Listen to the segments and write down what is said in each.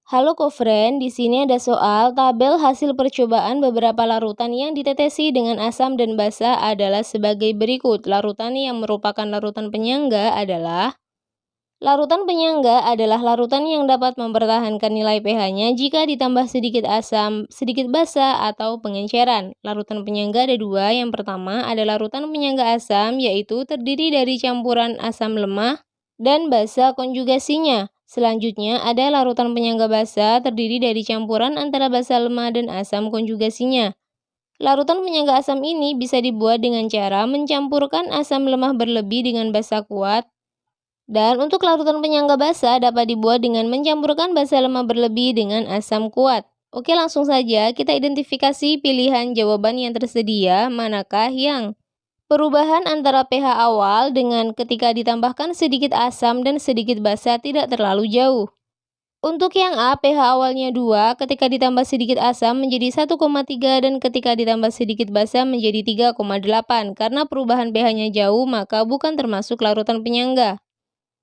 Halo co-friend, di sini ada soal tabel hasil percobaan beberapa larutan yang ditetesi dengan asam dan basa adalah sebagai berikut. Larutan yang merupakan larutan penyangga adalah larutan yang dapat mempertahankan nilai pH-nya jika ditambah sedikit asam, sedikit basa, atau pengenceran. Larutan penyangga ada dua. Yang pertama ada larutan penyangga asam, yaitu terdiri dari campuran asam lemah dan basa konjugasinya. Selanjutnya ada larutan penyangga basa terdiri dari campuran antara basa lemah dan asam konjugasinya. Larutan penyangga asam ini bisa dibuat dengan cara mencampurkan asam lemah berlebih dengan basa kuat. Dan untuk larutan penyangga basa dapat dibuat dengan mencampurkan basa lemah berlebih dengan asam kuat. Oke, langsung saja kita identifikasi pilihan jawaban yang tersedia, manakah yang perubahan antara pH awal dengan ketika ditambahkan sedikit asam dan sedikit basa tidak terlalu jauh. Untuk yang A, pH awalnya 2, ketika ditambah sedikit asam menjadi 1,3 dan ketika ditambah sedikit basa menjadi 3,8. Karena perubahan pH-nya jauh, maka bukan termasuk larutan penyangga.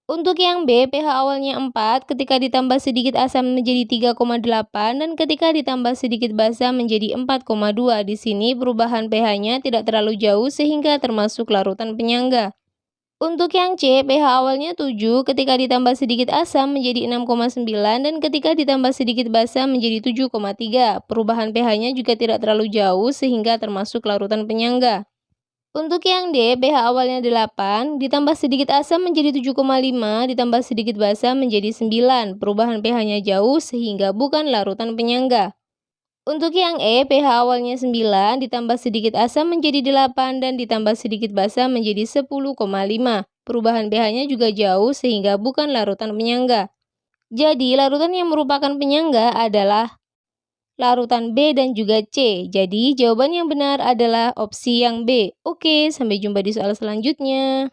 Untuk yang B, pH awalnya 4, ketika ditambah sedikit asam menjadi 3,8 dan ketika ditambah sedikit basa menjadi 4,2. Di sini perubahan pH-nya tidak terlalu jauh sehingga termasuk larutan penyangga. Untuk yang C, pH awalnya 7, ketika ditambah sedikit asam menjadi 6,9 dan ketika ditambah sedikit basa menjadi 7,3. Perubahan pH-nya juga tidak terlalu jauh sehingga termasuk larutan penyangga. Untuk yang D, pH awalnya 8, ditambah sedikit asam menjadi 7,5, ditambah sedikit basa menjadi 9. Perubahan pH-nya jauh sehingga bukan larutan penyangga. Untuk yang E, pH awalnya 9, ditambah sedikit asam menjadi 8 dan ditambah sedikit basa menjadi 10,5. Perubahan pH-nya juga jauh sehingga bukan larutan penyangga. Jadi, larutan yang merupakan penyangga adalah larutan B dan juga C. Jadi, jawaban yang benar adalah opsi yang B. Oke, sampai jumpa di soal selanjutnya.